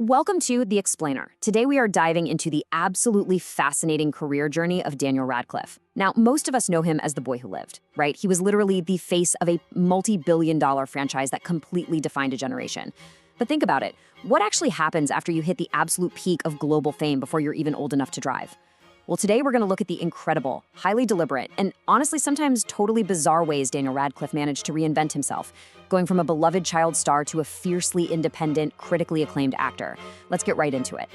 Welcome to The Explainer. Today we are diving into the absolutely fascinating career journey of Daniel Radcliffe. Now, most of us know him as the boy who lived, right? He was literally the face of a multi-billion-dollar franchise that completely defined a generation. But think about it. What actually happens after you hit the absolute peak of global fame before you're even old enough to drive? Well, today we're going to look at the incredible, highly deliberate, and honestly sometimes totally bizarre ways Daniel Radcliffe managed to reinvent himself, going from a beloved child star to a fiercely independent, critically acclaimed actor. Let's get right into it.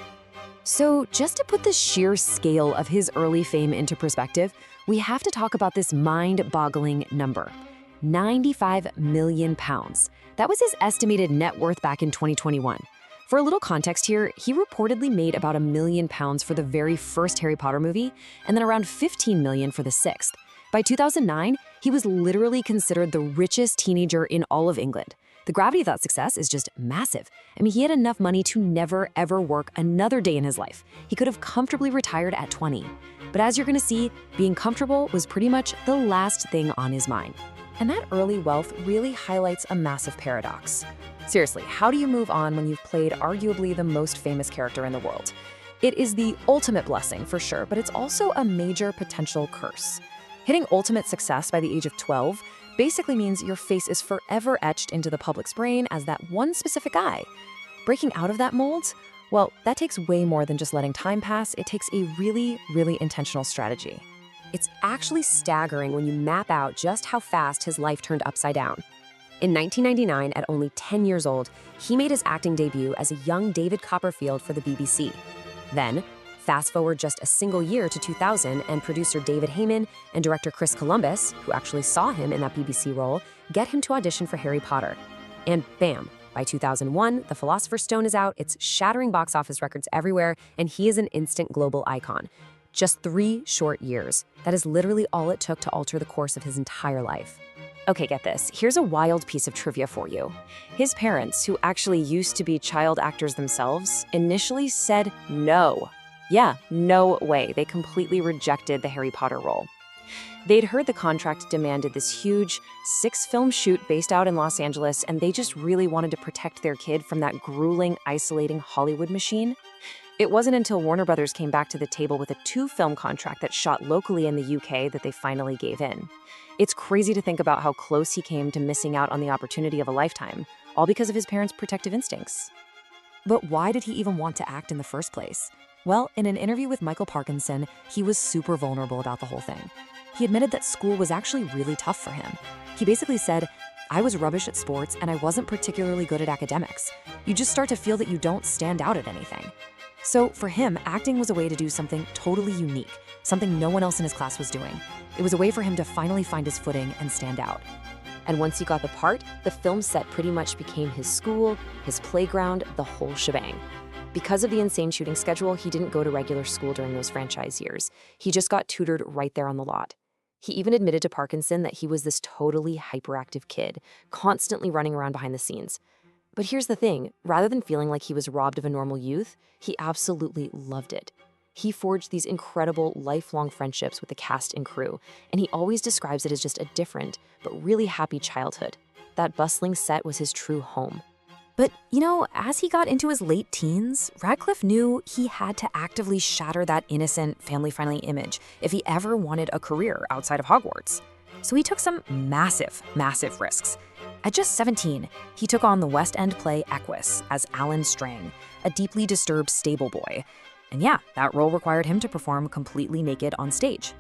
So, just to put the sheer scale of his early fame into perspective, we have to talk about this mind-boggling number. 95 million pounds. That was his estimated net worth back in 2021. For a little context here, he reportedly made about £1 million for the very first Harry Potter movie, and then around 15 million for the sixth. By 2009, he was literally considered the richest teenager in all of England. The gravity of that success is just massive. I mean, he had enough money to never, ever work another day in his life. He could have comfortably retired at 20. But as you're gonna see, being comfortable was pretty much the last thing on his mind. And that early wealth really highlights a massive paradox. Seriously, how do you move on when you've played arguably the most famous character in the world? It is the ultimate blessing, for sure, but it's also a major potential curse. Hitting ultimate success by the age of 12 basically means your face is forever etched into the public's brain as that one specific guy. Breaking out of that mold? Well, that takes way more than just letting time pass. It takes a really, really intentional strategy. It's actually staggering when you map out just how fast his life turned upside down. In 1999, at only 10 years old, he made his acting debut as a young David Copperfield for the BBC. Then, fast forward just a single year to 2000, and producer David Heyman and director Chris Columbus, who actually saw him in that BBC role, get him to audition for Harry Potter. And bam, by 2001, The Philosopher's Stone is out, it's shattering box office records everywhere, and he is an instant global icon. Just 3 short years. That is literally all it took to alter the course of his entire life. Okay, get this. Here's a wild piece of trivia for you. His parents, who actually used to be child actors themselves, initially said no. Yeah, no way. They completely rejected the Harry Potter role. They'd heard the contract demanded this huge 6-film shoot based out in Los Angeles, and they just really wanted to protect their kid from that grueling, isolating Hollywood machine. It wasn't until Warner Brothers came back to the table with a 2-film contract that shot locally in the UK that they finally gave in. It's crazy to think about how close he came to missing out on the opportunity of a lifetime, all because of his parents' protective instincts. But why did he even want to act in the first place? Well, in an interview with Michael Parkinson, he was super vulnerable about the whole thing. He admitted that school was actually really tough for him. He basically said, "I was rubbish at sports and I wasn't particularly good at academics. You just start to feel that you don't stand out at anything." So for him, acting was a way to do something totally unique, something no one else in his class was doing. It was a way for him to finally find his footing and stand out. And once he got the part, the film set pretty much became his school, his playground, the whole shebang. Because of the insane shooting schedule, he didn't go to regular school during those franchise years. He just got tutored right there on the lot. He even admitted to Parkinson that he was this totally hyperactive kid, constantly running around behind the scenes. But here's the thing, rather than feeling like he was robbed of a normal youth, he absolutely loved it. He forged these incredible, lifelong friendships with the cast and crew, and he always describes it as just a different, but really happy childhood. That bustling set was his true home. But, as he got into his late teens, Radcliffe knew he had to actively shatter that innocent, family-friendly image if he ever wanted a career outside of Hogwarts. So he took some massive, massive risks. At just 17, he took on the West End play Equus as Alan Strang, a deeply disturbed stable boy. And yeah, that role required him to perform completely naked on stage.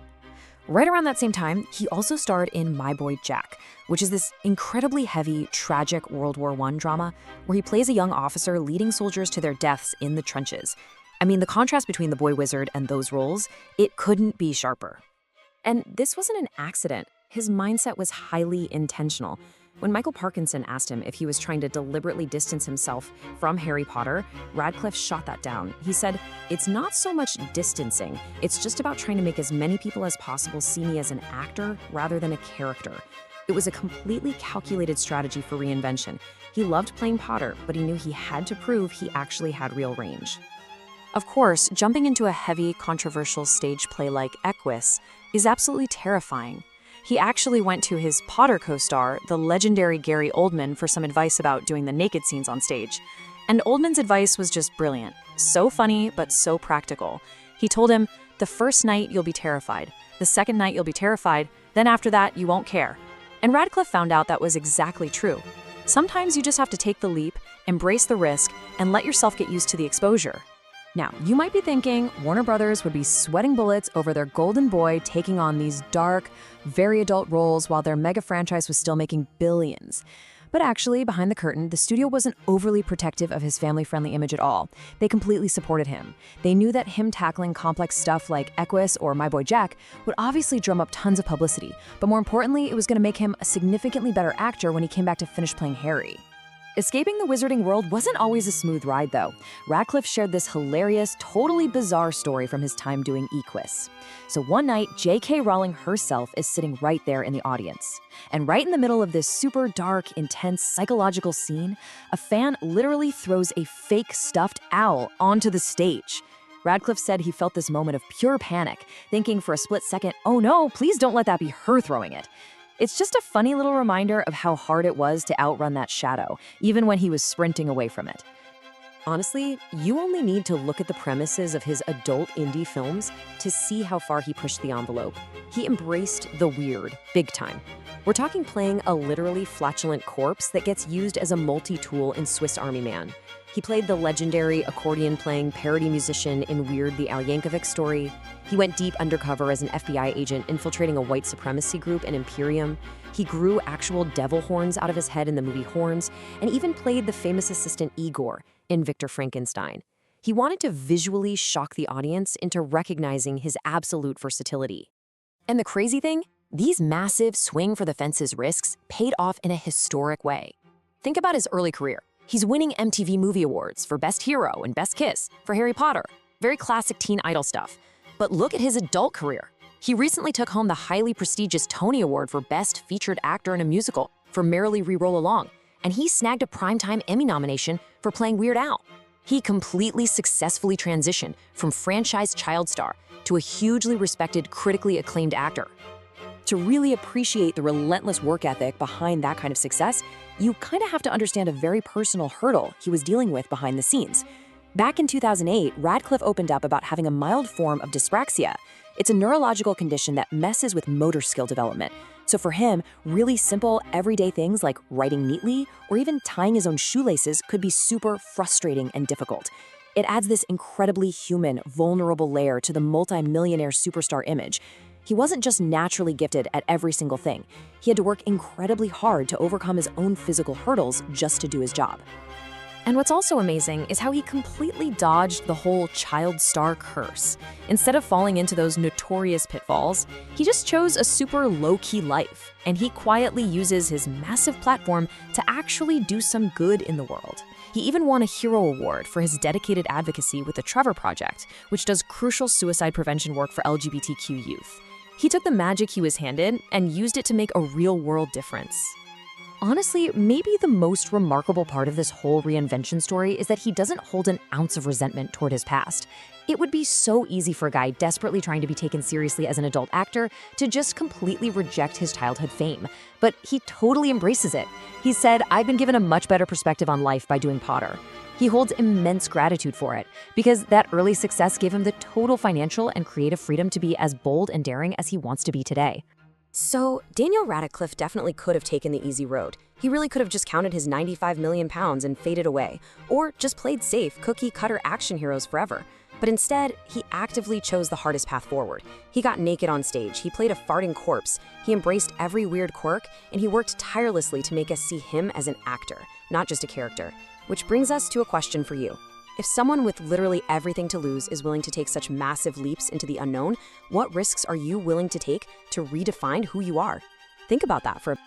Right around that same time, he also starred in My Boy Jack, which is this incredibly heavy, tragic World War I drama where he plays a young officer leading soldiers to their deaths in the trenches. I mean, the contrast between the boy wizard and those roles, it couldn't be sharper. And this wasn't an accident. His mindset was highly intentional. When Michael Parkinson asked him if he was trying to deliberately distance himself from Harry Potter, Radcliffe shot that down. He said, "It's not so much distancing, it's just about trying to make as many people as possible see me as an actor rather than a character." It was a completely calculated strategy for Reinvention. He loved playing Potter, but he knew he had to prove he actually had real range. Of course, jumping into a heavy, controversial stage play like Equus is absolutely terrifying. He actually went to his Potter co-star, the legendary Gary Oldman, for some advice about doing the naked scenes on stage. And Oldman's advice was just brilliant. So funny, but so practical. He told him, the first night you'll be terrified. The second night you'll be terrified. Then after that, you won't care. And Radcliffe found out that was exactly true. Sometimes you just have to take the leap, embrace the risk, and let yourself get used to the exposure. Now, you might be thinking Warner Brothers would be sweating bullets over their golden boy taking on these dark, very adult roles while their mega franchise was still making billions. But actually, behind the curtain, the studio wasn't overly protective of his family-friendly image at all. They completely supported him. They knew that him tackling complex stuff like Equus or My Boy Jack would obviously drum up tons of publicity, but more importantly, it was going to make him a significantly better actor when he came back to finish playing Harry. Escaping the wizarding world wasn't always a smooth ride, though. Radcliffe shared this hilarious, totally bizarre story from his time doing Equus. So one night, J.K. Rowling herself is sitting right there in the audience. And right in the middle of this super dark, intense, psychological scene, a fan literally throws a fake stuffed owl onto the stage. Radcliffe said he felt this moment of pure panic, thinking for a split second, oh no, please don't let that be her throwing it. It's just a funny little reminder of how hard it was to outrun that shadow, even when he was sprinting away from it. Honestly, you only need to look at the premises of his adult indie films to see how far he pushed the envelope. He embraced the weird, big time. We're talking playing a literally flatulent corpse that gets used as a multi-tool in Swiss Army Man. He played the legendary accordion-playing parody musician in Weird the Al Yankovic Story. He went deep undercover as an FBI agent infiltrating a white supremacy group in Imperium. He grew actual devil horns out of his head in the movie Horns, and even played the famous assistant Igor in Victor Frankenstein. He wanted to visually shock the audience into recognizing his absolute versatility. And the crazy thing? These massive swing-for-the-fences risks paid off in a historic way. Think about his early career. He's winning MTV Movie Awards for Best Hero and Best Kiss for Harry Potter. Very classic teen idol stuff. But look at his adult career. He recently took home the highly prestigious Tony Award for Best Featured Actor in a Musical for Merrily Re-Roll Along. And he snagged a Primetime Emmy nomination for playing Weird Al. He completely successfully transitioned from franchise child star to a hugely respected, critically acclaimed actor. To really appreciate the relentless work ethic behind that kind of success, you kind of have to understand a very personal hurdle he was dealing with behind the scenes. Back in 2008, Radcliffe opened up about having a mild form of dyspraxia. It's a neurological condition that messes with motor skill development. So for him, really simple, everyday things like writing neatly or even tying his own shoelaces could be super frustrating and difficult. It adds this incredibly human, vulnerable layer to the multi-millionaire superstar image. He wasn't just naturally gifted at every single thing. He had to work incredibly hard to overcome his own physical hurdles just to do his job. And what's also amazing is how he completely dodged the whole child star curse. Instead of falling into those notorious pitfalls, he just chose a super low-key life, and he quietly uses his massive platform to actually do some good in the world. He even won a Hero Award for his dedicated advocacy with the Trevor Project, which does crucial suicide prevention work for LGBTQ youth. He took the magic he was handed and used it to make a real-world difference. Honestly, maybe the most remarkable part of this whole reinvention story is that he doesn't hold an ounce of resentment toward his past. It would be so easy for a guy desperately trying to be taken seriously as an adult actor to just completely reject his childhood fame. But he totally embraces it. He said, "I've been given a much better perspective on life by doing Potter." He holds immense gratitude for it, because that early success gave him the total financial and creative freedom to be as bold and daring as he wants to be today. So, Daniel Radcliffe definitely could have taken the easy road. He really could have just counted his 95 million pounds and faded away, or just played safe, cookie-cutter action heroes forever. But instead, he actively chose the hardest path forward. He got naked on stage, he played a farting corpse, he embraced every weird quirk, and he worked tirelessly to make us see him as an actor, not just a character. Which brings us to a question for you. If someone with literally everything to lose is willing to take such massive leaps into the unknown, what risks are you willing to take to redefine who you are? Think about that for a